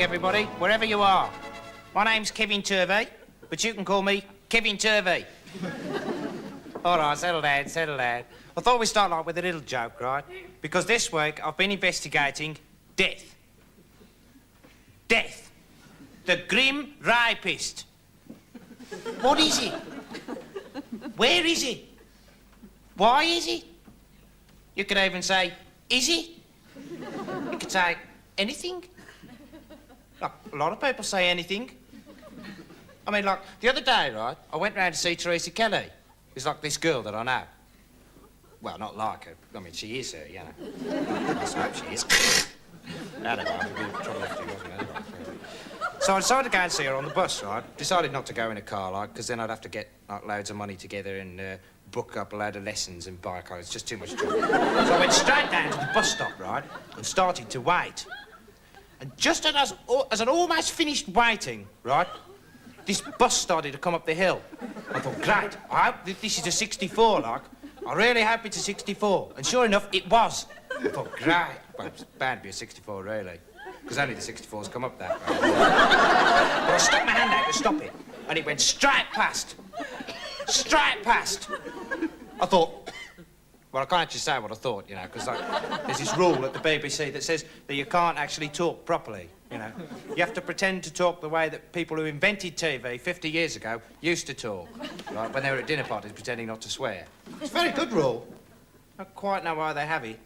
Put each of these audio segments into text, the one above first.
everybody, wherever you are. My name's Kevin Turvey, but you can call me Kevin Turvey. All right, settle down, settle down. I thought we'd start like with a little joke, right? Because this week I've been investigating death. Death. The grim rapist. What is it? Where is it? Why is it? You could even say, is it? You could say anything. Like, a lot of people say anything. I mean, like, the other day, right, I went round to see Teresa Kelly. It's like this girl that I know. Well, not like her. I mean, she is her, you know. I hope she is. Anyway, I'm a bit of trouble if she wasn't anyway. So I decided to go and see her on the bus, right? Decided not to go in a car, like, because then I'd have to get, like, loads of money together and book up a load of lessons and buy a car. It's just too much trouble. So I went straight down to the bus stop, right, and started to wait. And just as I'd almost finished waiting, right, this bus started to come up the hill. I thought, great, I hope this is a 64, like. I really hope it's a 64. And sure enough, it was. I thought, great. Well, it's bound to be a 64, really. Because only the 64s come up that way. But I stuck my hand out to stop it, and it went straight past. Straight past. I thought, well, I can't actually say what I thought, you know, because like, there's this rule at the BBC that says that you can't actually talk properly, you know. You have to pretend to talk the way that people who invented TV 50 years ago used to talk, like when they were at dinner parties pretending not to swear. It's a very good rule. I don't quite know why they have it.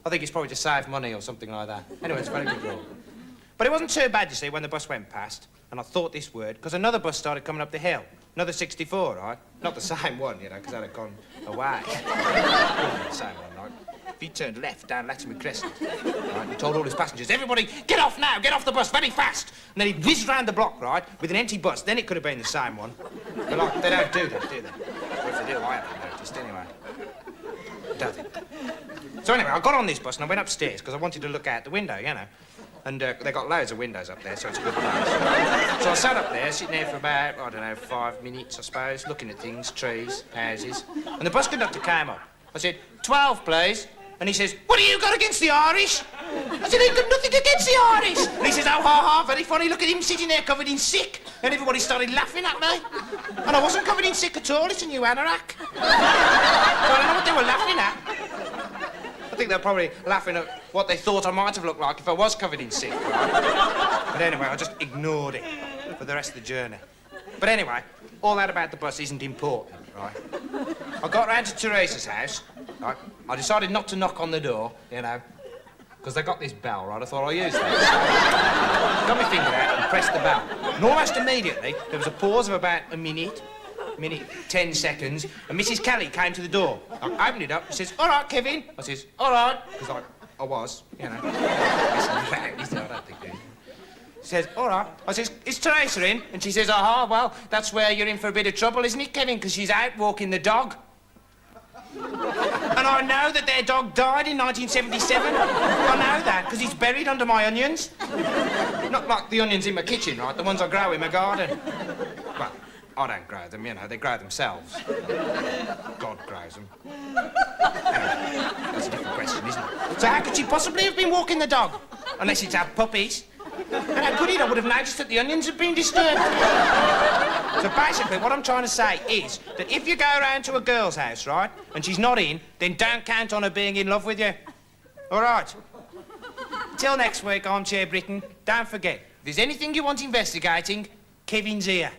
I think it's probably to save money or something like that. Anyway, it's a very good rule. But it wasn't too bad, you see, when the bus went past, and I thought this word, because another bus started coming up the hill. Another 64, right? Not the same one, you know, because that had gone away. The same one, right? If he turned left down Latimer Crescent, right, and told all his passengers, everybody, get off now, get off the bus, very fast. And then he whizzed round the block, right, with an empty bus. Then it could have been the same one. But, like, they don't do that, do they? Or if they do, I haven't noticed, anyway. Does it? So anyway, I got on this bus and I went upstairs because I wanted to look out the window, you know. And they got loads of windows up there, so it's a good place. So I sat up there, sitting there for about, I don't know, 5 minutes, I suppose, looking at things, trees, houses. And the bus conductor came up. I said, 12, please. And he says, what have you got against the Irish? I said, I've got nothing against the Irish. And he says, oh, ha, ha, very funny. Look at him sitting there covered in sick. And everybody started laughing at me. And I wasn't covered in sick at all. It's a new anorak. So I don't know what they were laughing at. I think they're probably laughing at what they thought I might have looked like if I was covered in sick, right? But anyway, I just ignored it for the rest of the journey. But anyway, all that about the bus isn't important, right? I got round to Teresa's house, right? I decided not to knock on the door, you know, because they got this bell, right? I thought I'll use that. Got my finger out and pressed the bell. And almost immediately, there was a pause of about a minute, 10 seconds, and Mrs. Kelly came to the door. I opened it up, she says, all right, Kevin. I says, all right, because I was, you know. I don't think they... She says, all right. I says, is Teresa in? And she says, aha, well, that's where you're in for a bit of trouble, isn't it, Kevin? Because she's out walking the dog. And I know that their dog died in 1977. I know that, because he's buried under my onions. Not like the onions in my kitchen, right? The ones I grow in my garden. Well, I don't grow them, you know, they grow themselves. God grows them. Anyway, that's a different question, isn't it? So how could she possibly have been walking the dog? Unless it's had puppies. And how could it? I would have noticed that the onions had been disturbed. So basically, what I'm trying to say is that if you go around to a girl's house, right, and she's not in, then don't count on her being in love with you. All right? Till next week, Armchair Britain, don't forget, if there's anything you want investigating, Kevin's here.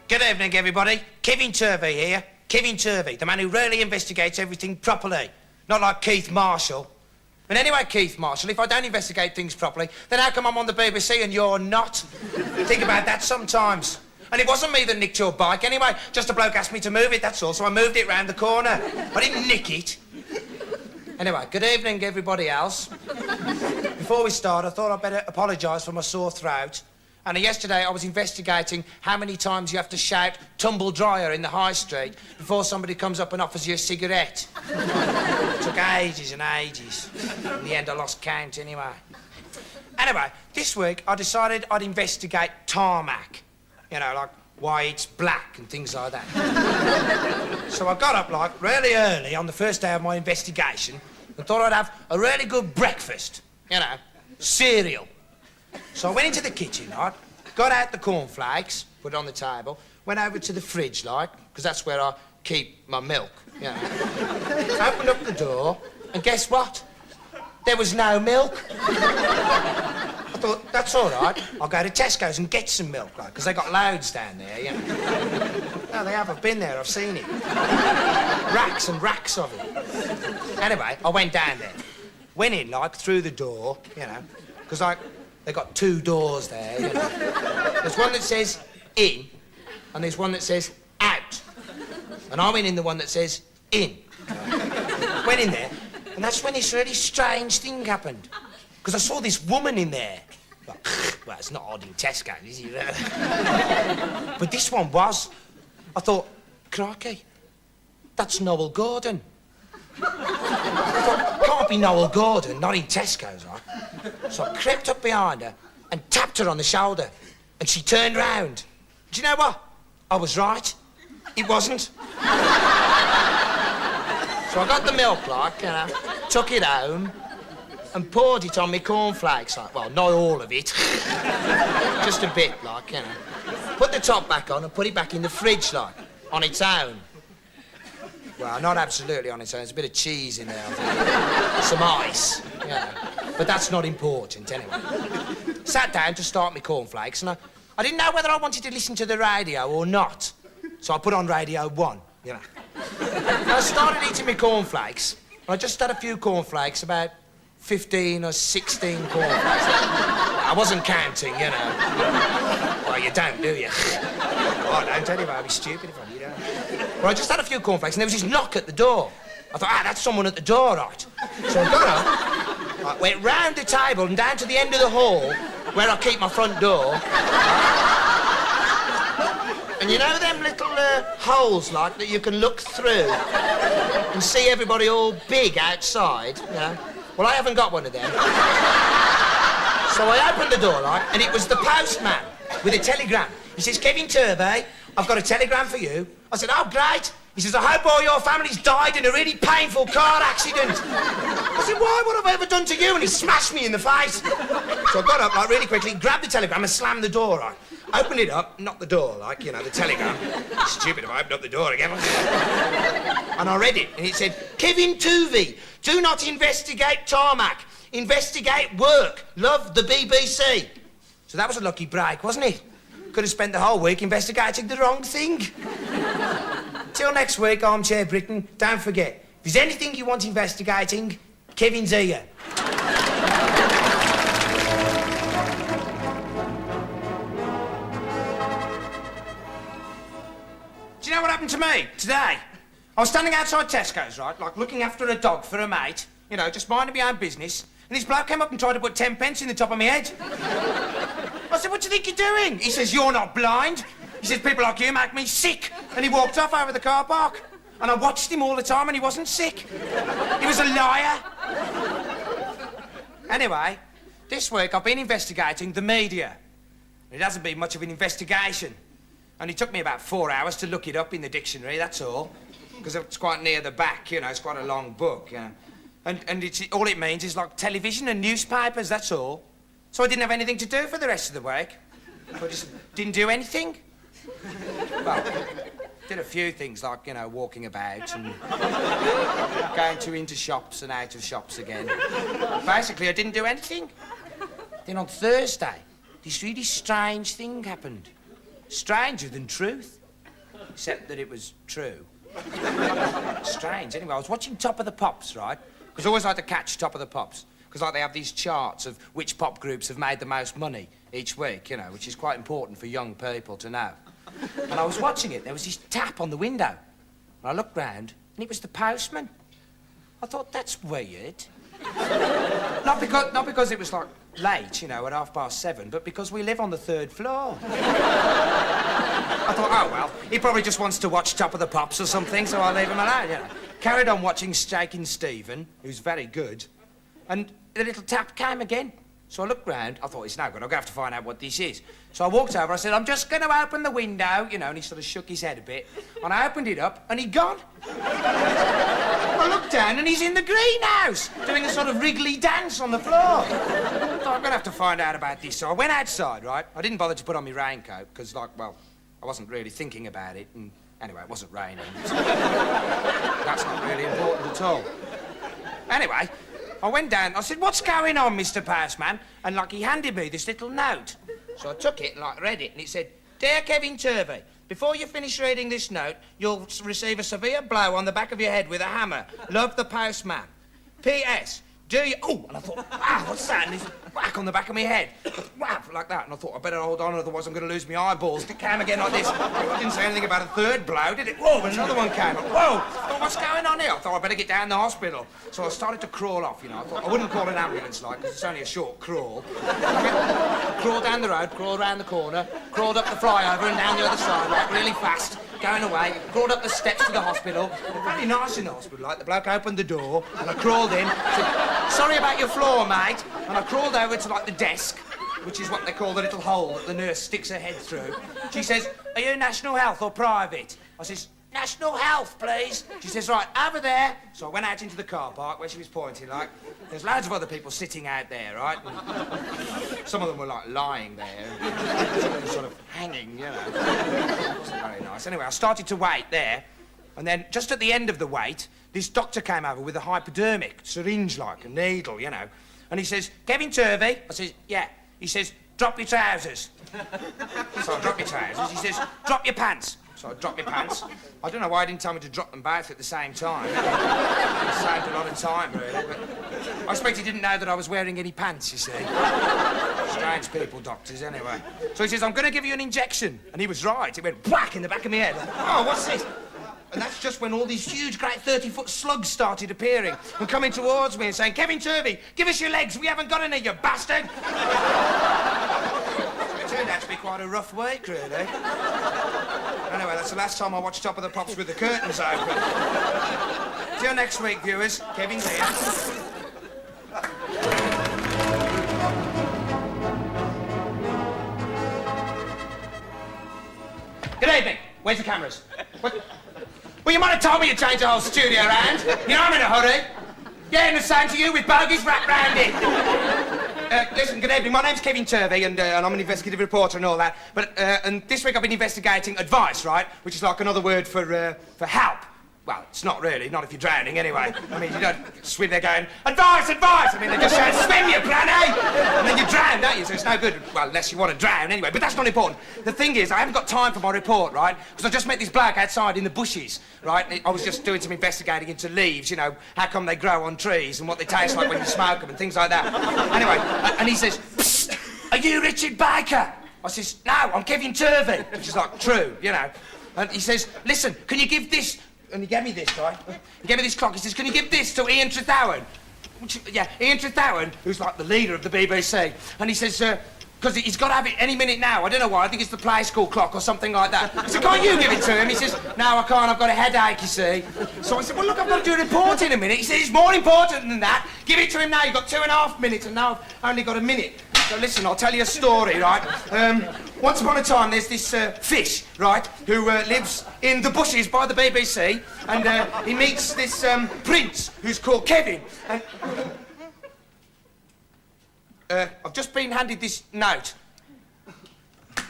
Good evening, everybody. Kevin Turvey here. Kevin Turvey, the man who really investigates everything properly. Not like Keith Marshall. And anyway, Keith Marshall, if I don't investigate things properly, then how come I'm on the BBC and you're not? Think about that sometimes. And it wasn't me that nicked your bike anyway. Just a bloke asked me to move it, that's all, so I moved it round the corner. I didn't nick it. Anyway, good evening, everybody else. Before we start, I thought I'd better apologise for my sore throat. And yesterday I was investigating how many times you have to shout tumble dryer in the high street before somebody comes up and offers you a cigarette. It took ages and ages. In the end, I lost count anyway. Anyway, this week I decided I'd investigate tarmac. You know, like why it's black and things like that. So I got up, like, really early on the first day of my investigation and thought I'd have a really good breakfast, you know, cereal. So I went into the kitchen, right, got out the cornflakes, put it on the table, went over to the fridge, like, because that's where I keep my milk, you know. Opened up the door, and guess what? There was no milk. I thought, that's all right. I'll go to Tesco's and get some milk, like, because they got loads down there, you know. No, they have. I've been there. I've seen it. Racks and racks of it. Anyway, I went down there. Went in, like, through the door, you know, because, like, they got 2 doors there, you know. There's one that says in, and there's one that says out. And I went in the one that says in. Went in there, and that's when this really strange thing happened. Because I saw this woman in there. Well, it's not odd in Tesco, is it? But this one was. I thought, crikey, that's Noel Gordon. I thought, can't be Noel Gordon, not in Tesco's, right? So I crept up behind her and tapped her on the shoulder, and she turned round. Do you know what? I was right. It wasn't. So I got the milk, like, you know, took it home and poured it on my cornflakes, like, well, not all of it. Just a bit, like, you know. Put the top back on and put it back in the fridge, like, on its own. Well, not absolutely on its own. There's a bit of cheese in there, I think. Some ice, you know. But that's not important, anyway. Sat down to start my cornflakes, and I didn't know whether I wanted to listen to the radio or not. So I put on Radio 1, you know. And I started eating my cornflakes, and I just had a few cornflakes, about 15 or 16 cornflakes. I wasn't counting, you know. Well, you don't, do you? Oh, I don't, anyway. I'd be stupid if I did, Well, I just had a few cornflakes, and there was this knock at the door. I thought, that's someone at the door, right? So I got up, I went round the table and down to the end of the hall, where I keep my front door. And you know them little holes, like, that you can look through and see everybody all big outside, you know? Well, I haven't got one of them. So I opened the door, like, and it was the postman with a telegram. He says, Kevin Turvey, I've got a telegram for you. I said, oh, great. He says, I hope all your family's died in a really painful car accident. I said, why? What have I ever done to you? And he smashed me in the face. So I got up, like, really quickly, grabbed the telegram and slammed the door, right? Opened it up, knocked the door, like, you know, the telegram. Stupid if I opened up the door again. And I read it, and it said, Kevin Turvey, do not investigate tarmac. Investigate work. Love, the BBC. So that was a lucky break, wasn't it? Could have spent the whole week investigating the wrong thing. Till next week, Armchair Britain, don't forget, if there's anything you want investigating, Kevin's here. Do you know what happened to me today? I was standing outside Tesco's, right, like looking after a dog for a mate, you know, just minding my own business, and this bloke came up and tried to put 10 pence in the top of my head. I said, what do you think you're doing? He says, you're not blind. He says, people like you make me sick. And he walked off over the car park. And I watched him all the time and he wasn't sick. He was a liar. Anyway, this week I've been investigating the media. It hasn't been much of an investigation. Only took me about 4 hours to look it up in the dictionary, that's all. Because it's quite near the back, you know, it's quite a long book, you know. And it's, all it means is, like, television and newspapers, that's all. So I didn't have anything to do for the rest of the week. So I just didn't do anything. Well, did a few things, like, you know, walking about and going into shops and out of shops again. Basically, I didn't do anything. Then on Thursday, this really strange thing happened. Stranger than truth. Except that it was true. Strange. Anyway, I was watching Top of the Pops, right? Because I always like to catch Top of the Pops. Because, like, they have these charts of which pop groups have made the most money each week, you know, which is quite important for young people to know. And I was watching it. There was this tap on the window. And I looked round, and it was the postman. I thought, that's weird. Not because it was, like, late, you know, at 7:30, but because we live on the 3rd floor. I thought, oh, well, he probably just wants to watch Top of the Pops or something, so I'll leave him alone, you know. Carried on watching Shakin' Stephen, who's very good, and the little tap came again. So I looked round, I thought, it's no good, I'm going to have to find out what this is. So I walked over, I said, I'm just going to open the window, you know, and he sort of shook his head a bit. And I opened it up, and he'd gone. I looked down, and he's in the greenhouse, doing a sort of wriggly dance on the floor. I thought, I'm going to have to find out about this. So I went outside, right? I didn't bother to put on my raincoat, because, like, well, I wasn't really thinking about it, and anyway, it wasn't raining. So that's not really important at all. Anyway, I went down, I said, what's going on, Mr. Postman? And, like, he handed me this little note. So I took it and, like, read it, and it said, Dear Kevin Turvey, before you finish reading this note, you'll receive a severe blow on the back of your head with a hammer. Love, the postman. P.S. Do you... Oh, and I thought, wow, what's that? And it's whack on the back of my head. Whap, like that. And I thought, I better hold on, otherwise I'm going to lose my eyeballs. It came again like this. It didn't say anything about a third blow, did it? Whoa, and another one came. Whoa! I thought, what's going on here? I thought, I better get down to the hospital. So I started to crawl off, you know. I thought, I wouldn't call an ambulance, like, because it's only a short crawl. Crawled down the road, crawled round the corner, crawled up the flyover and down the other side, like, really fast. Going away, crawled up the steps to the hospital. Very nice in the hospital, like, the bloke opened the door, and I crawled in, said, sorry about your floor, mate. And I crawled over to, like, the desk, which is what they call the little hole that the nurse sticks her head through. She says, are you National Health or private? I says, National Health, please. She says, right, over there. So I went out into the car park where she was pointing, like, there's loads of other people sitting out there, right? And some of them were, like, lying there. Some of them sort of hanging, you know. It wasn't very nice. Anyway, I started to wait there. And then, just at the end of the wait, this doctor came over with a hypodermic, syringe-like, a needle, you know. And he says, Kevin Turvey? I says, yeah. He says, drop your trousers. So I drop my trousers. He says, drop your pants. So I dropped my pants. I don't know why he didn't tell me to drop them both at the same time. It saved a lot of time, really. But I expect he didn't know that I was wearing any pants, you see. Strange people, doctors, anyway. So he says, I'm going to give you an injection. And he was right. It went whack in the back of my head. Oh, what's this? And that's just when all these huge, great 30-foot slugs started appearing and coming towards me and saying, Kevin Turvey, give us your legs. We haven't got any, you bastard. It turned out to be quite a rough week, really. Anyway, that's the last time I watched Top of the Pops with the curtains open. See you next week, viewers. Kevin's here. Good evening. Where's the cameras? What? Well, you might have told me to change the whole studio around. You know I'm in a hurry. Yeah, and the same to you with bogies wrapped round it. Listen, good evening. My name's Kevin Turvey, and I'm an investigative reporter and all that. But and this week I've been investigating advice, right? Which is like another word for help. Well, it's not really, not if you're drowning anyway. I mean, you don't swim there going, advice, advice! I mean, they just shout, swim, you plan A! And then you drown, don't you? So it's no good, well, unless you want to drown anyway. But that's not important. The thing is, I haven't got time for my report, right? Because I just met this bloke outside in the bushes, right? I was just doing some investigating into leaves, you know, how come they grow on trees and what they taste like when you smoke them and things like that. Anyway, and he says, psst, are you Richard Baker? I says, no, I'm Kevin Turvey, which is like true, you know. And he says, listen, can you give this... And he gave me this, right? He gave me this clock. He says, can you give this to Ian Trethowan? Yeah, Ian Trethowan, who's like the leader of the BBC. And he says, because he's got to have it any minute now. I don't know why. I think it's the play school clock or something like that. I said, can't you give it to him? He says, no, I can't. I've got a headache, you see. So I said, well, look, I've got to do a report in a minute. He says, it's more important than that. Give it to him now. You've got 2.5 minutes, and now I've only got a minute. So listen, I'll tell you a story, right? Once upon a time, there's this fish, right, who lives in the bushes by the BBC, and he meets this prince who's called Kevin. And I've just been handed this note.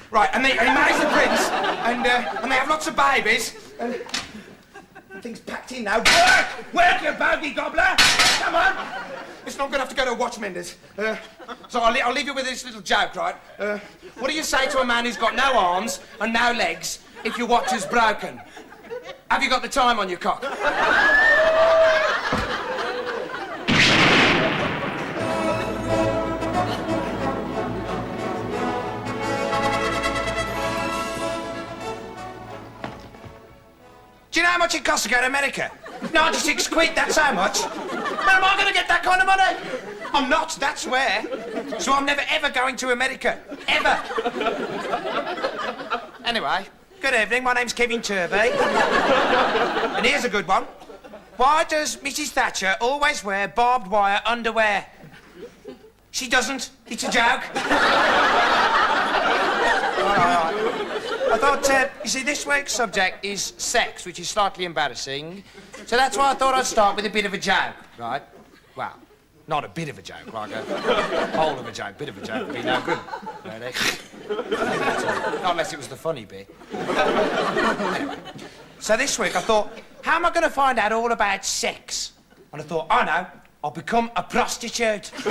Right, and he marries the prince, and they have lots of babies, and things packed in now. Work, you bogey gobbler! Come on! Listen, I'm going to have to go to a watchmender's. So I'll leave you with this little joke, right? What do you say to a man who's got no arms and no legs if your watch is broken? Have you got the time on your cock? Do you know how much it costs to go to America? 96 quid, that's how much. Where am I going to get that kind of money? I'm not, that's where. So I'm never, ever going to America. Ever. Anyway, good evening. My name's Kevin Turvey. And here's a good one. Why does Mrs. Thatcher always wear barbed wire underwear? She doesn't. It's a joke. All right. I thought, you see, this week's subject is sex, which is slightly embarrassing. So that's why I thought I'd start with a bit of a joke, right? Well, not a bit of a joke, like a whole of a joke. Bit of a joke would be no good, really. Not unless it was the funny bit. Anyway, so this week I thought, how am I going to find out all about sex? And I thought, I know, I'll become a prostitute. So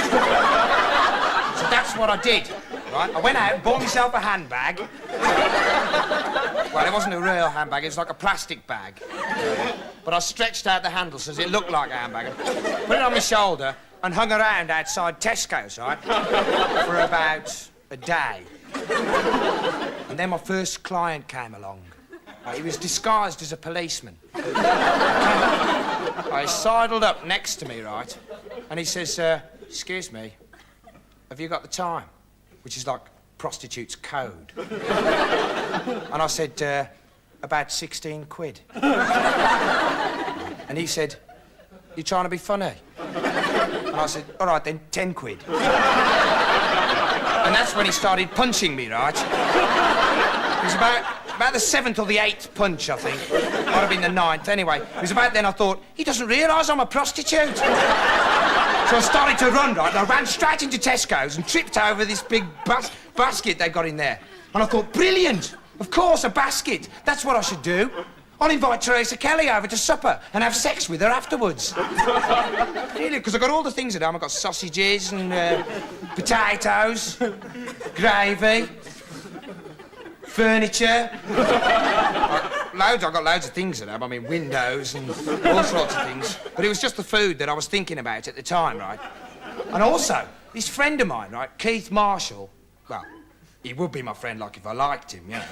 that's what I did, right? I went out and bought myself a handbag. Well, it wasn't a real handbag, it was like a plastic bag. But I stretched out the handle so it looked like a handbag, and put it on my shoulder and hung around outside Tesco's, right? For about a day. And then my first client came along. He was disguised as a policeman. He sidled up next to me, right? And he says, excuse me, have you got the time? Which is like prostitute's code. And I said, about 16 quid. And he said, you trying to be funny? And I said, all right then, 10 quid. And that's when he started punching me, right? It was about the 7th or the 8th punch, I think. Might have been the 9th. Anyway, it was about then I thought, he doesn't realise I'm a prostitute. So I started to run, right? And I ran straight into Tesco's and tripped over this big basket they got in there. And I thought, brilliant! Of course, a basket. That's what I should do. I'll invite Teresa Kelly over to supper and have sex with her afterwards. Really, because I've got all the things at home. I've got sausages and potatoes, gravy, furniture. I've got loads of things at home. I mean, windows and all sorts of things. But it was just the food that I was thinking about at the time, right? And also, this friend of mine, right, Keith Marshall, well, he would be my friend, like, if I liked him, you know.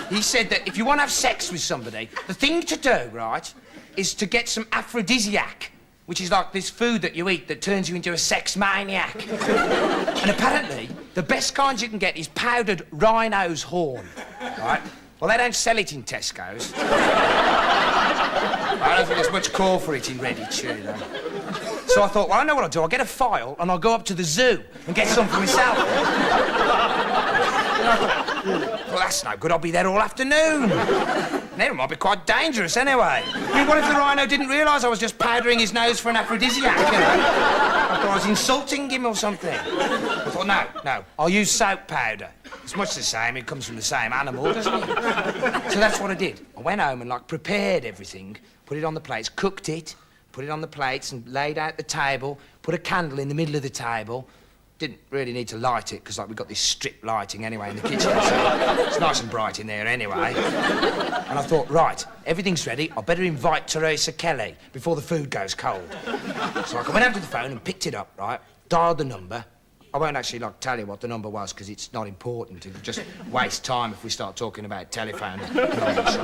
He said that if you want to have sex with somebody, the thing to do, right, is to get some aphrodisiac, which is like this food that you eat that turns you into a sex maniac. And apparently, the best kind you can get is powdered rhino's horn, right? Well, they don't sell it in Tesco's. I don't think there's much call for it in Redditch, you know. So I thought, well, I know what I'll do. I'll get a file and I'll go up to the zoo and get some for myself. And I thought, well, that's no good. I'll be there all afternoon. And then it might be quite dangerous anyway. I mean, what if the rhino didn't realise I was just powdering his nose for an aphrodisiac, you know? I thought I was insulting him or something. I thought, no, I'll use soap powder. It's much the same. It comes from the same animal, doesn't it? So that's what I did. I went home and, like, prepared everything, put it on the plates, cooked it, put it on the plates and laid out the table, put a candle in the middle of the table. Didn't really need to light it, because, like, we've got this strip lighting anyway in the kitchen, so it's nice and bright in there anyway. And I thought, right, everything's ready. I better invite Teresa Kelly before the food goes cold. So I went over to the phone and picked it up, right, dialed the number. I won't actually, like, tell you what the number was, because it's not important. It'll just waste time if we start talking about telephone numbers.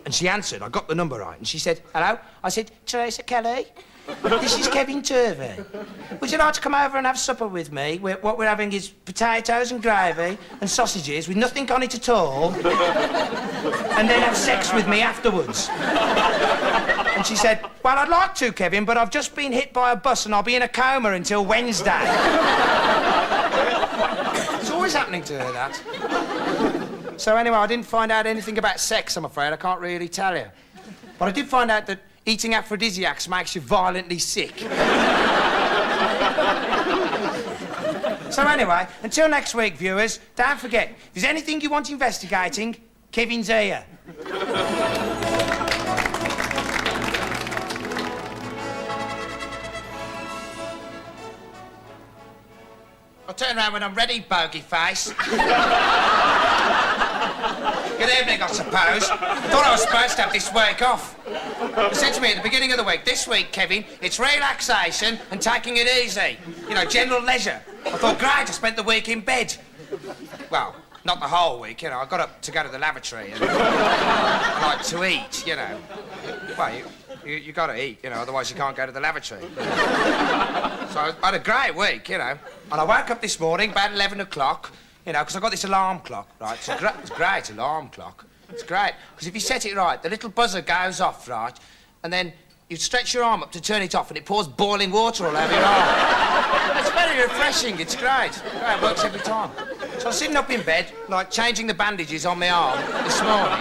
And she answered. I got the number right. And she said, hello? I said, Teresa Kelly? This is Kevin Turvey. Would you like to come over and have supper with me? What we're having is potatoes and gravy and sausages with nothing on it at all. And then have sex with me afterwards. And she said, well, I'd like to, Kevin, but I've just been hit by a bus and I'll be in a coma until Wednesday. It's always happening to her, that. So anyway, I didn't find out anything about sex, I'm afraid. I can't really tell you. But I did find out that eating aphrodisiacs makes you violently sick. So anyway, until next week, viewers, don't forget, if there's anything you want investigating, Kevin's here. I'll turn around when I'm ready, bogey face. Good evening, I suppose. I thought I was supposed to have this week off. They said to me at the beginning of the week, this week, Kevin, it's relaxation and taking it easy. You know, general leisure. I thought, great, I spent the week in bed. Well, not the whole week, you know. I got up to go to the lavatory and like to eat, you know. Well, you got to eat, you know, otherwise you can't go to the lavatory. So I had a great week, you know. And I woke up this morning about 11 o'clock, you know, because I've got this alarm clock, right? It's a great alarm clock. It's great, because if you set it right, the little buzzer goes off, right? And then you stretch your arm up to turn it off and it pours boiling water all over your arm. It's very refreshing, it's great. It works every time. So I was sitting up in bed, like changing the bandages on my arm this morning,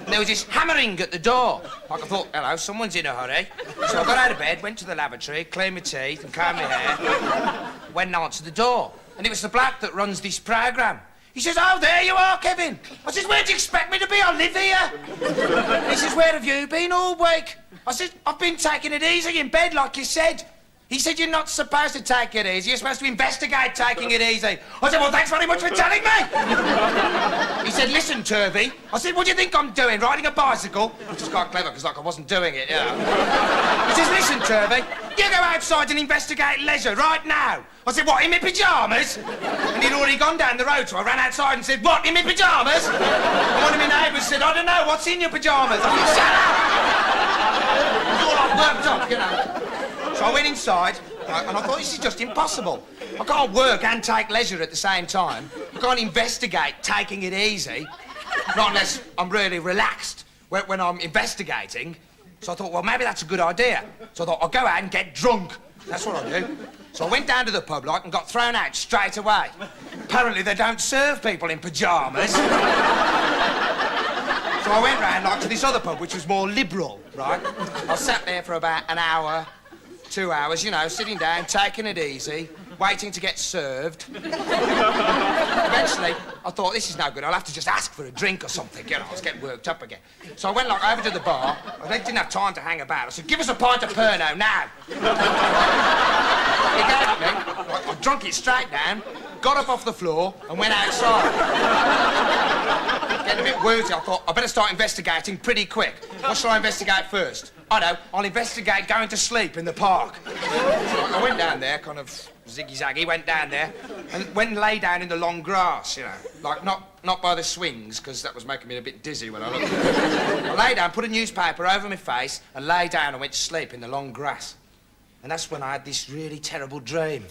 and there was this hammering at the door. Like I thought, hello, someone's in a hurry. So I got out of bed, went to the lavatory, cleaned my teeth and combed my hair, went and answered the door. And it was the bloke that runs this programme. He says, oh, there you are, Kevin. I says, where do you expect me to be? I live here. He says, where have you been all week? I said, I've been taking it easy in bed, like you said. He said, you're not supposed to take it easy. You're supposed to investigate taking it easy. I said, well, thanks very much for telling me. He said, listen, Turvey. I said, what do you think I'm doing, riding a bicycle? Which is quite clever, because, like, I wasn't doing it, you know. He says, listen, Turvey, you go outside and investigate leisure right now. I said, what, in my pyjamas? And he'd already gone down the road, so I ran outside and said, what, in my pyjamas? And one of my neighbours said, I don't know, what's in your pyjamas? I said, shut up! It was all like worked up, you know. So I went inside, and I thought, this is just impossible. I can't work and take leisure at the same time. I can't investigate taking it easy, not unless I'm really relaxed when I'm investigating. So I thought, well, maybe that's a good idea. So I thought, I'll go out and get drunk. That's what I'll do. So I went down to the pub, like, and got thrown out straight away. Apparently, they don't serve people in pyjamas. So I went round, like, to this other pub, which was more liberal, right? I sat there for about an hour, 2 hours, you know, sitting down, taking it easy, waiting to get served. Eventually, I thought, this is no good. I'll have to just ask for a drink or something, you know. I was getting worked up again. So I went, like, over to the bar. I didn't have time to hang about. I said, give us a pint of Pernod now. He gave it me. I drunk it straight down, got up off the floor and went outside. Getting a bit woozy, I thought, I better start investigating pretty quick. What shall I investigate first? I know, I'll investigate going to sleep in the park. So I went down there, kind of ziggy-zaggy, went down there, and went and lay down in the long grass, you know. Like, not by the swings, because that was making me a bit dizzy when I looked at it. I lay down, put a newspaper over my face, and lay down and went to sleep in the long grass. And that's when I had this really terrible dream.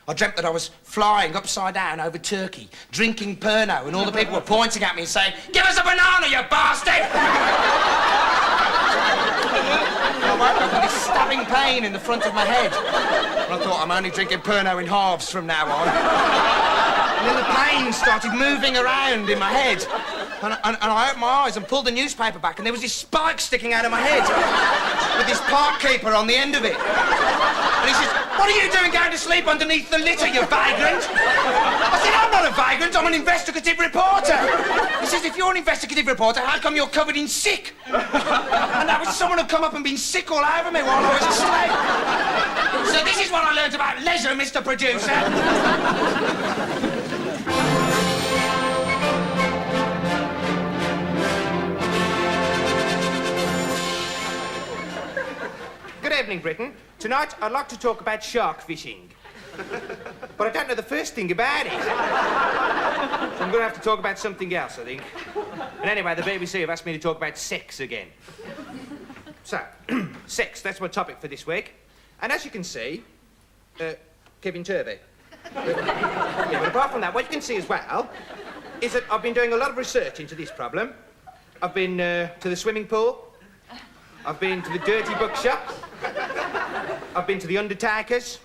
I dreamt that I was flying upside down over Turkey, drinking Pernod, and all the people were pointing at me and saying, give us a banana, you bastard! I woke up with this stabbing pain in the front of my head. And I thought, I'm only drinking Pernod in halves from now on. And then the pain started moving around in my head. And I opened my eyes and pulled the newspaper back, and there was this spike sticking out of my head with this park keeper on the end of it. And he says, what are you doing going to sleep underneath the litter, you vagrant? I said, I'm not a vagrant, I'm an investigative reporter. He says, if you're an investigative reporter, how come you're covered in sick? And that was someone who'd come up and been sick all over me while I was asleep. So this is what I learned about leisure, Mr. Producer. Good evening, Britain. Tonight, I'd like to talk about shark fishing. But I don't know the first thing about it. So I'm going to have to talk about something else, I think. And anyway, the BBC have asked me to talk about sex again. So, sex, that's my topic for this week. And as you can see, Kevin Turvey. Yeah, but apart from that, what you can see as well is that I've been doing a lot of research into this problem. I've been to the swimming pool. I've been to the dirty bookshop. I've been to the Undertakers.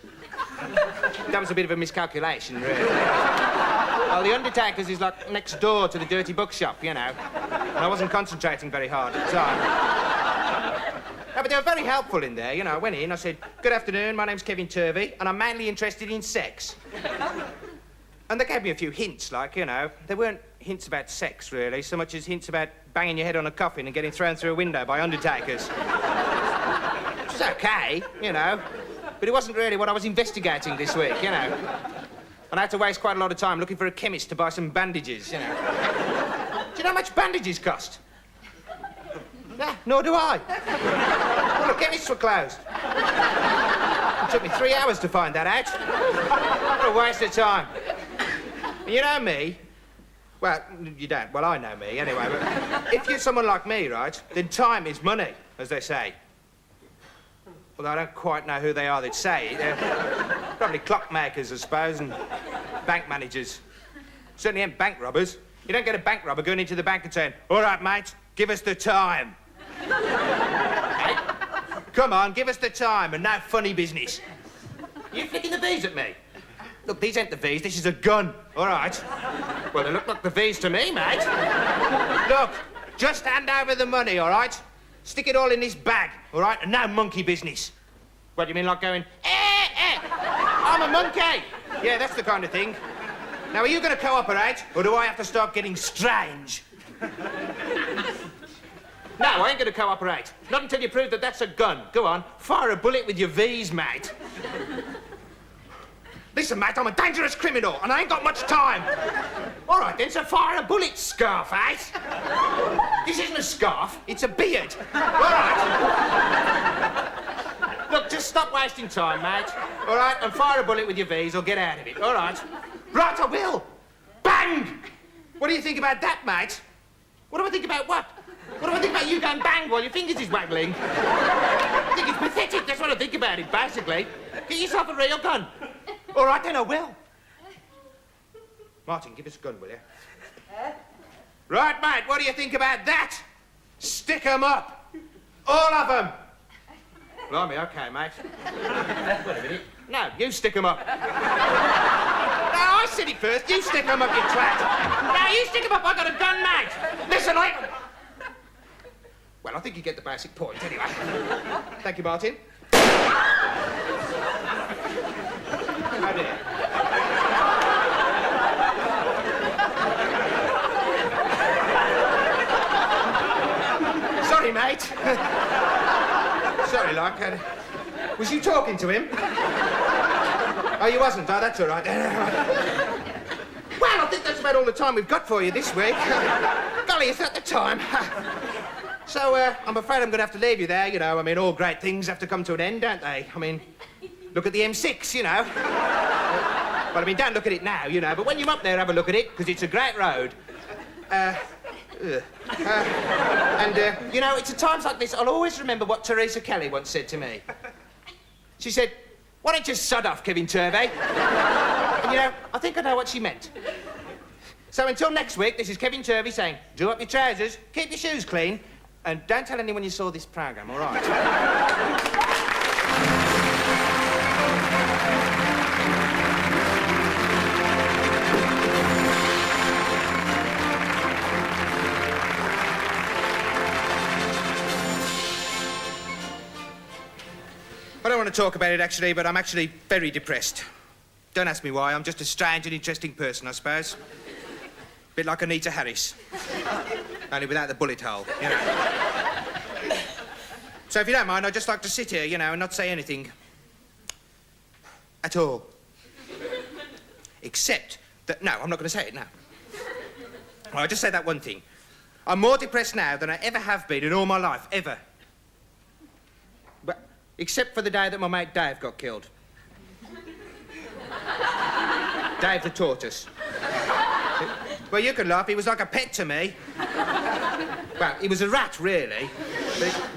That was a bit of a miscalculation, really. Well, the Undertakers is like next door to the dirty bookshop, you know. And I wasn't concentrating very hard at the time. No, but they were very helpful in there, you know. I went in, I said, good afternoon, my name's Kevin Turvey, and I'm mainly interested in sex. And they gave me a few hints, like, you know. They weren't hints about sex, really, so much as hints about banging your head on a coffin and getting thrown through a window by undertakers. Which was okay, you know, but it wasn't really what I was investigating this week, you know. And I had to waste quite a lot of time looking for a chemist to buy some bandages, you know. Do you know how much bandages cost? Nah, nor do I. Well, the chemists were closed. It took me 3 hours to find that out. What a waste of time. And you know me? Well, you don't. Well, I know me, anyway. But if you're someone like me, right, then time is money, as they say. Although I don't quite know who they are that say it. They're probably clockmakers, I suppose, and bank managers. Certainly ain't bank robbers. You don't get a bank robber going into the bank and saying, all right, mate, give us the time. Hey, come on, give us the time and no funny business. Are you flicking the bees at me? Look, these ain't the V's, this is a gun, all right? Well, they look like the V's to me, mate. Look, just hand over the money, all right? Stick it all in this bag, all right? And no monkey business. What, you mean like going, I'm a monkey? Yeah, that's the kind of thing. Now, are you going to cooperate, or do I have to start getting strange? No, I ain't going to cooperate. Not until you prove that that's a gun. Go on, fire a bullet with your V's, mate. Listen, mate, I'm a dangerous criminal, and I ain't got much time. All right, then, so fire a bullet, Scarface. This isn't a scarf, it's a beard. All right. Look, just stop wasting time, mate. All right, and fire a bullet with your V's or get out of it, all right? Right, I will. Bang! What do you think about that, mate? What do I think about what? What do I think about you going bang while your fingers is waggling? I think it's pathetic, that's what I think about it, basically. Get yourself a real gun. All right, then I will. Martin, give us a gun, will you? Right, mate, what do you think about that? Stick 'em up. All of 'em. Blimey, OK, mate. Wait a minute. No, you stick 'em up. No, I said it first. You stick 'em up, you twat. No, you stick 'em up. I got a gun, mate. Listen, Well, I think you get the basic point, anyway. Thank you, Martin. Oh, dear. Sorry, mate. Sorry, like, was you talking to him? Oh, you wasn't? Oh, that's all right. Well, I think that's about all the time we've got for you this week. Golly, is that the time? So, I'm afraid I'm going to have to leave you there, you know. I mean, all great things have to come to an end, don't they? I mean, look at the M6, you know. Well, I mean, don't look at it now, you know, but when you're up there, have a look at it, because it's a great road. You know, it's at times like this, I'll always remember what Teresa Kelly once said to me. She said, why don't you sod off, Kevin Turvey? And, you know, I think I know what she meant. So until next week, this is Kevin Turvey saying, do up your trousers, keep your shoes clean, and don't tell anyone you saw this programme, all right? I don't want to talk about it, actually, but I'm actually very depressed. Don't ask me why. I'm just a strange and interesting person, I suppose. A bit like Anita Harris. Only without the bullet hole, you know. So if you don't mind, I'd just like to sit here, you know, and not say anything. At all. Except that... No, I'm not going to say it now. Well, I'll just say that one thing. I'm more depressed now than I ever have been in all my life, ever. But... except for the day that my mate Dave got killed. Dave the tortoise. Well, you can laugh. He was like a pet to me. Well, he was a rat, really.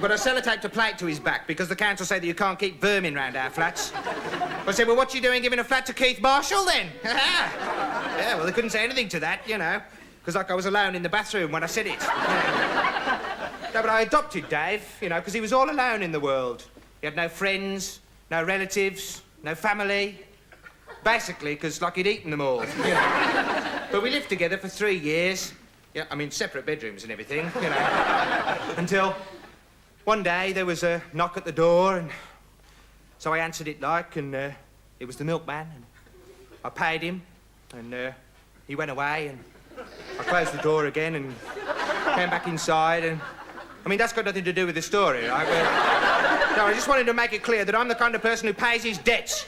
But I sellotaped a plate to his back because the council say that you can't keep vermin round our flats. I said, well, what you doing giving a flat to Keith Marshall, then? Yeah, well, they couldn't say anything to that, you know, because, like, I was alone in the bathroom when I said it. No, but I adopted Dave, you know, because he was all alone in the world. He had no friends, no relatives, no family. Basically, because, like, he'd eaten them all. You know. But we lived together for 3 years. Yeah, I mean, separate bedrooms and everything, you know. Until one day there was a knock at the door, and so I answered it, like, and it was the milkman, and I paid him, and he went away, and I closed the door again and came back inside, and... I mean, that's got nothing to do with the story, right? But, no, I just wanted to make it clear that I'm the kind of person who pays his debts.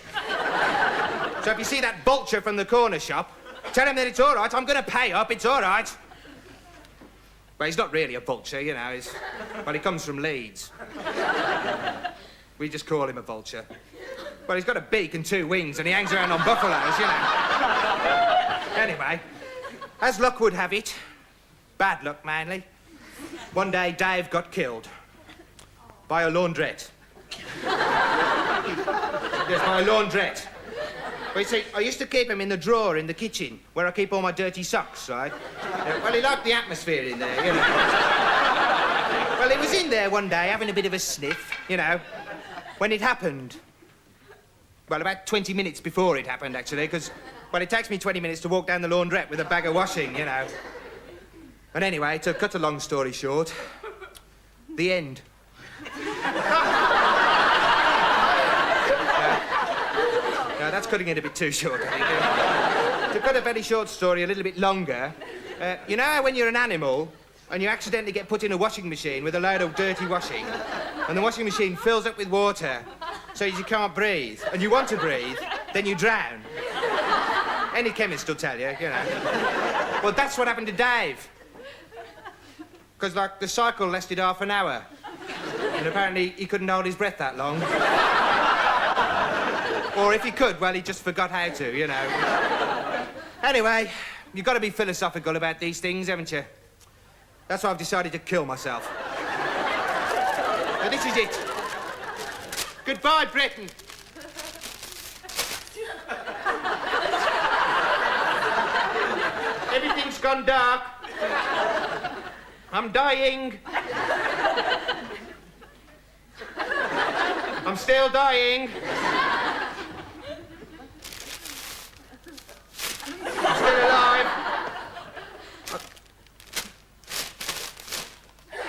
So if you see that vulture from the corner shop, tell him that it's all right, I'm going to pay up, it's all right. Well, he's not really a vulture, you know, well, he comes from Leeds. We just call him a vulture. Well, he's got a beak and 2 wings, and he hangs around on buffaloes, you know. Anyway, as luck would have it, bad luck mainly, one day Dave got killed by a laundrette. Yes, by a laundrette. Well, you see, I used to keep him in the drawer in the kitchen, where I keep all my dirty socks, right? Well, he liked the atmosphere in there, you know. Well, he was in there one day having a bit of a sniff, you know, when it happened. Well, about 20 minutes before it happened, actually, because, well, it takes me 20 minutes to walk down the laundrette with a bag of washing, you know. And anyway, to cut a long story short, the end. No, that's cutting it a bit too short, I think. To cut a very short story a little bit longer, you know how when you're an animal and you accidentally get put in a washing machine with a load of dirty washing, and the washing machine fills up with water so you can't breathe, and you want to breathe, then you drown. Any chemist will tell you, you know. Well, that's what happened to Dave. Because, like, the cycle lasted half an hour. And apparently he couldn't hold his breath that long. Or if he could, well, he just forgot how to, you know. Anyway, you've got to be philosophical about these things, haven't you? That's why I've decided to kill myself. Now, this is it. Goodbye, Britain. Everything's gone dark. I'm dying. I'm still dying. I'm still alive.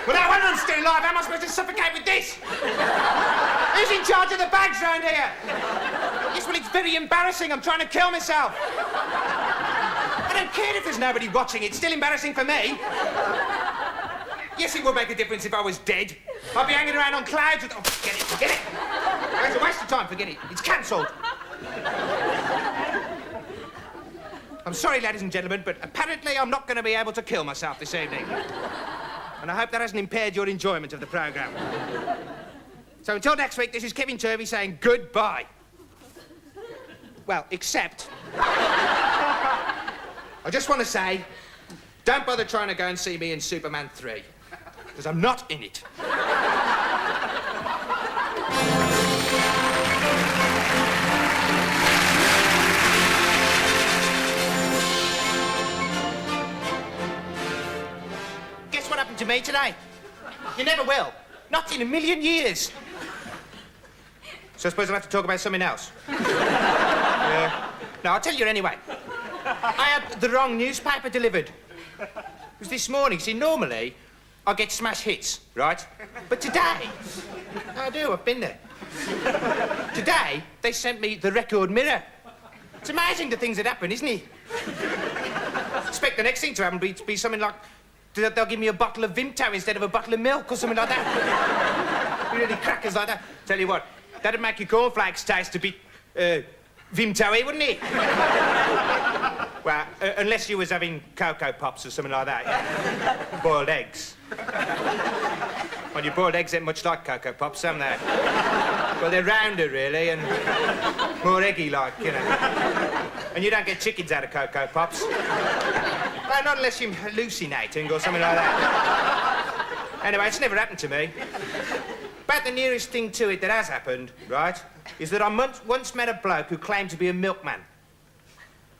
Well, now, when I'm still alive, how am I supposed to suffocate with this? Who's in charge of the bags round here? Yes, well, it's very embarrassing. I'm trying to kill myself. I don't care if there's nobody watching. It's still embarrassing for me. Yes, it would make a difference if I was dead. I'd be hanging around on clouds with... Oh, forget it. It's a waste of time, forget it. It's cancelled. I'm sorry, ladies and gentlemen, but apparently I'm not going to be able to kill myself this evening. And I hope that hasn't impaired your enjoyment of the programme. So until next week, this is Kevin Turvey saying goodbye. Well, except... I just want to say, don't bother trying to go and see me in Superman 3, because I'm not in it. Guess what happened to me today? You never will. Not in a million years. So I suppose I'll have to talk about something else. No, I'll tell you anyway. I had the wrong newspaper delivered. It was this morning. See, normally I get smash hits, right? But today, I do, I've been there. Today, they sent me the Record Mirror. It's amazing the things that happen, isn't it? I expect the next thing to happen be something like they'll give me a bottle of Vimto instead of a bottle of milk or something like that. Really crackers like that. Tell you what, that'd make your cornflakes taste a bit, Vimto-y, wouldn't it? Well, unless you was having Cocoa Pops or something like that, yeah? Boiled eggs. Well, your boiled eggs ain't much like Cocoa Pops, aren't they? Well, they're rounder, really, and more eggy-like, you know. And you don't get chickens out of Cocoa Pops. Well, not unless you're hallucinating or something like that. Anyway, it's never happened to me. About the nearest thing to it that has happened, right, is that I once met a bloke who claimed to be a milkman.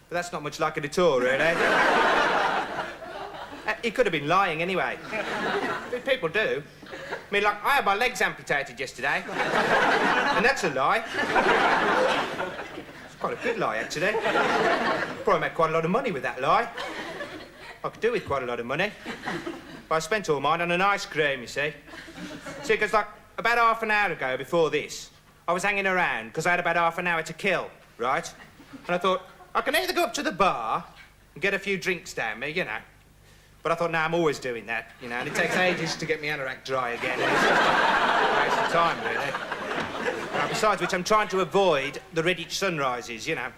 But that's not much like it at all, really. He could have been lying anyway. But people do. I mean, like, I had my legs amputated yesterday. And that's a lie. It's quite a good lie, actually. Probably make quite a lot of money with that lie. I could do with quite a lot of money. But I spent all mine on an ice cream, you see. See, because, like, about half an hour ago, before this, I was hanging around because I had about half an hour to kill, right? And I thought, I can either go up to the bar and get a few drinks down me, you know. But I thought, no, I'm always doing that, you know, and it takes ages to get my anorak dry again. And it's just a waste of time, really. Besides which, I'm trying to avoid the Redditch sunrises, you know.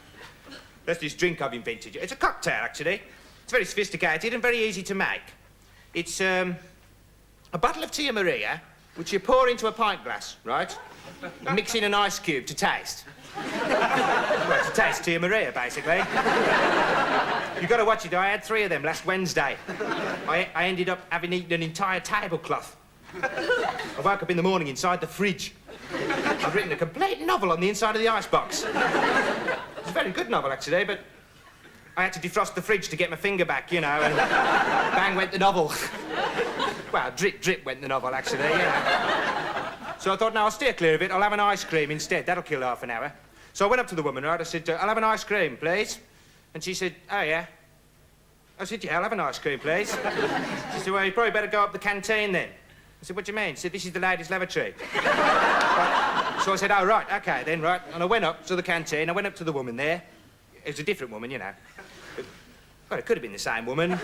That's this drink I've invented. It's a cocktail, actually. It's very sophisticated and very easy to make. It's a bottle of Tia Maria, which you pour into a pint glass, right? And mix in an ice cube to taste. Well, to taste Tia Maria, basically. You've got to watch it. I had 3 of them last Wednesday. I ended up having eaten an entire tablecloth. I woke up in the morning inside the fridge. I've written a complete novel on the inside of the icebox. It's a very good novel, actually, but I had to defrost the fridge to get my finger back, you know, and bang went the novel. Well, drip, drip went the novel, actually, you know. So I thought, no, I'll steer clear of it. I'll have an ice cream instead. That'll kill half an hour. So I went up to the woman, right? I said, I'll have an ice cream, please. And she said, oh, yeah. I said, yeah, I'll have an ice cream, please. She said, well, you probably better go up the canteen then. I said, what do you mean? She said, this is the ladies' lavatory. Right. So I said, oh, right, OK, then, right. And I went up to the canteen. I went up to the woman there. It was a different woman, you know. Well, it could have been the same woman.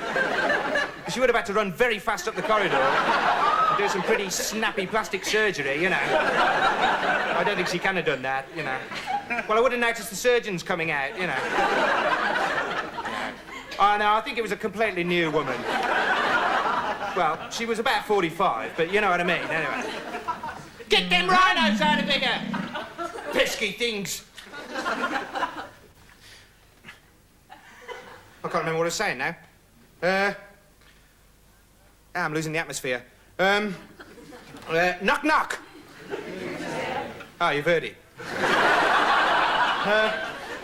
She would have had to run very fast up the corridor and do some pretty snappy plastic surgery, you know. I don't think she can have done that, you know. Well, I would have noticed the surgeons coming out, you know. Oh, no, I think it was a completely new woman. Well, she was about 45, but you know what I mean, anyway. Get them rhinos out of here! Pesky things. I can't remember what I was saying now. I'm losing the atmosphere. Knock, knock. Oh, you've heard it.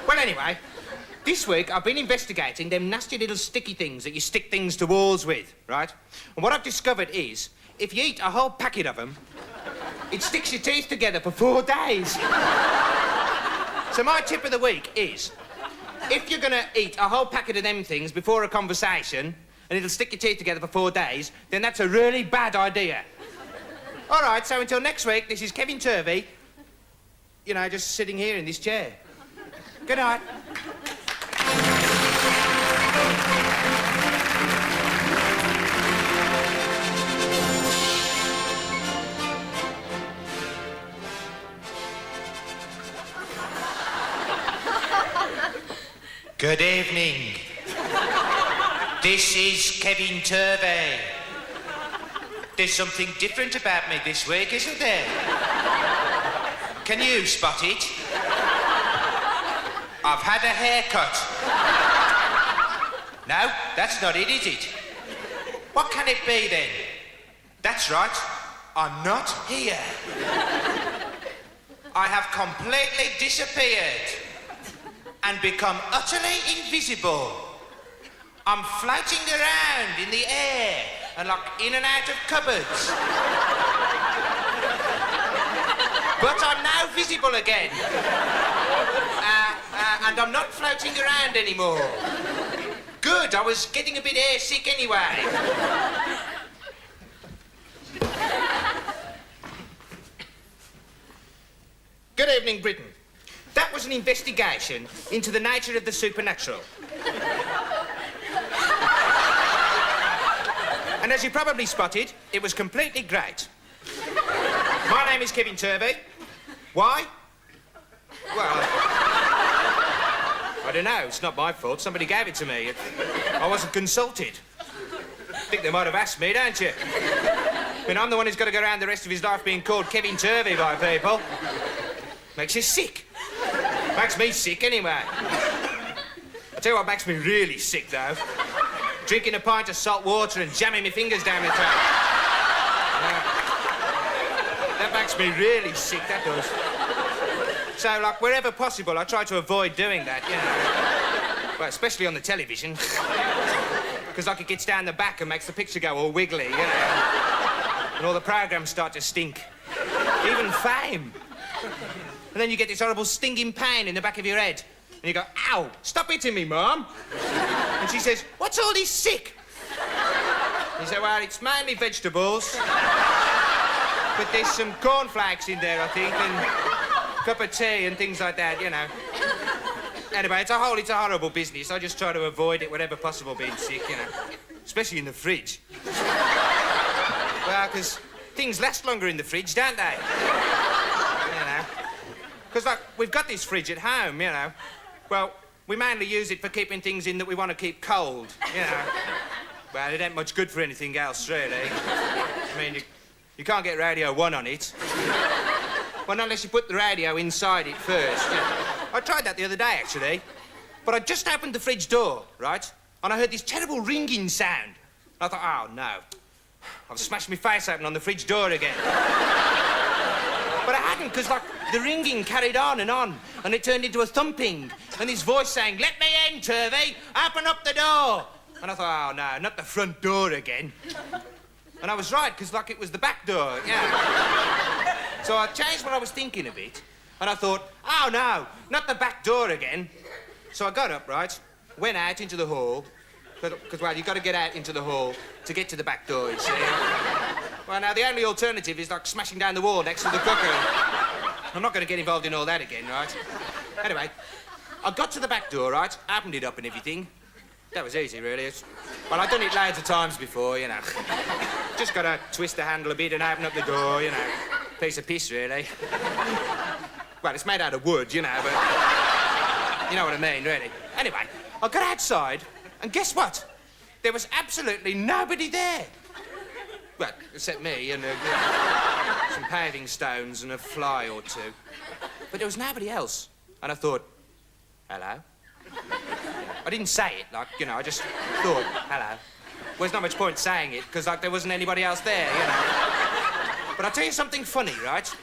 Well, anyway, this week I've been investigating them nasty little sticky things that you stick things to walls with, right? And what I've discovered is, if you eat a whole packet of them, it sticks your teeth together for 4 days. So my tip of the week is, if you're going to eat a whole packet of them things before a conversation, and it'll stick your teeth together for 4 days, then that's a really bad idea. All right, so until next week, this is Kevin Turvey, you know, just sitting here in this chair. Good night. Good evening. This is Kevin Turvey. There's something different about me this week, isn't there? Can you spot it? I've had a haircut. No, that's not it, is it? What can it be then? That's right, I'm not here. I have completely disappeared and become utterly invisible. I'm floating around in the air and like in and out of cupboards. But I'm now visible again. And I'm not floating around anymore. Good, I was getting a bit airsick anyway. Good evening, Britain. That was an investigation into the nature of the supernatural. And as you probably spotted, it was completely great. My name is Kevin Turvey. Why? Well, I don't know. It's not my fault. Somebody gave it to me. I wasn't consulted. I think they might have asked me, don't you? I mean, I'm the one who's got to go around the rest of his life being called Kevin Turvey by people. Makes you sick. Makes me sick, anyway. I'll tell you what makes me really sick, though. Drinking a pint of salt water and jamming my fingers down my throat. That makes me really sick, that does. So, like, wherever possible, I try to avoid doing that, you know. Well, especially on the television. Because, like, it gets down the back and makes the picture go all wiggly, you know. And all the programmes start to stink. Even Fame. And then you get this horrible stinging pain in the back of your head. And you go, ow, stop hitting me, Mum. And she says, what's all this sick? And you say, well, it's mainly vegetables. But there's some cornflakes in there, I think, and a cup of tea and things like that, you know. Anyway, it's a horrible business. I just try to avoid it whenever possible, being sick, you know. Especially in the fridge. Well, because things last longer in the fridge, don't they? You know. Because, like, we've got this fridge at home, you know. Well, we mainly use it for keeping things in that we want to keep cold, you know. Well, it ain't much good for anything else, really. I mean, you can't get Radio 1 on it. Well, not unless you put the radio inside it first. You know. I tried that the other day, actually. But I just opened the fridge door, right? And I heard this terrible ringing sound. I thought, oh, no. I've smashed my face open on the fridge door again. But I hadn't, because, like, the ringing carried on, and it turned into a thumping, and this voice saying, let me in, Turvey, open up the door. And I thought, oh, no, not the front door again. And I was right, because, like, it was the back door, yeah. So I changed what I was thinking a bit, And I thought, oh, no, not the back door again. So I got up, right, went out into the hall, because, well, you've got to get out into the hall to get to the back door, you see. Well, now, the only alternative is, like, smashing down the wall next to the cooker. I'm not going to get involved in all that again, right? Anyway, I got to the back door, right, opened it up and everything. That was easy, really. Well, I'd done it loads of times before, you know. Just got to twist the handle a bit and open up the door, you know. Piece of piss, really. Well, it's made out of wood, you know, but... You know what I mean, really. Anyway, I got outside, and guess what? There was absolutely nobody there. Well, except me and some paving stones and a fly or two. But there was nobody else. And I thought, hello? I didn't say it, like, you know, I just thought, hello. Well, there's not much point saying it, because, like, there wasn't anybody else there, you know. But I'll tell you something funny, right?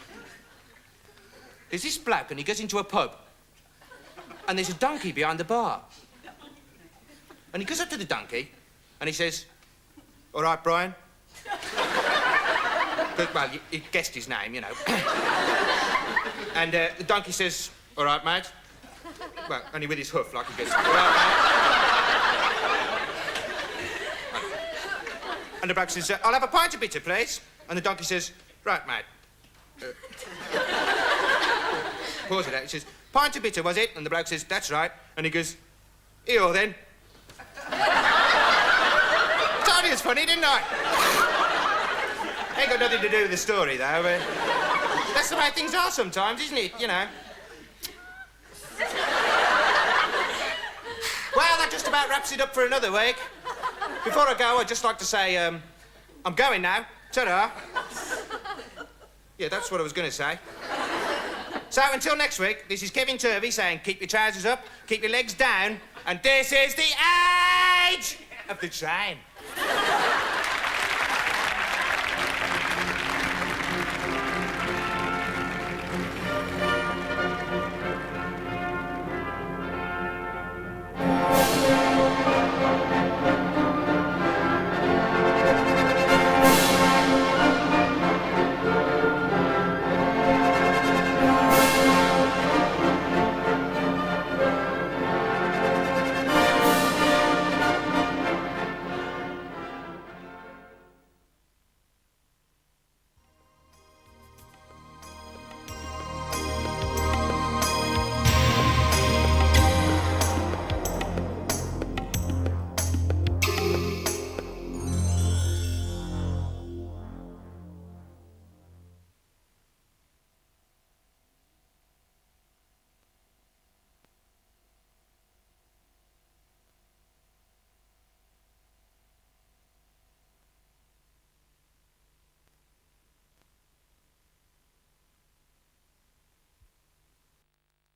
There's this bloke, and he goes into a pub, and there's a donkey behind the bar. And he goes up to the donkey, and he says, all right, Brian? Well, he guessed his name, you know. And the donkey says, all right, mate. Well, only with his hoof, like he goes, all right, mate. And the bloke says, I'll have a pint of bitter, please. And the donkey says, right, mate. Pause it out. He says, pint of bitter, was it? And the bloke says, that's right. And he goes, here then. Told you it's funny, didn't I? Ain't got nothing to do with the story, though. That's the way things are sometimes, isn't it? You know. Well, that just about wraps it up for another week. Before I go, I'd just like to say, I'm going now. Ta-da. Yeah, that's what I was going to say. So, until next week, this is Kevin Turvey saying, keep your trousers up, keep your legs down, and this is the age of the train.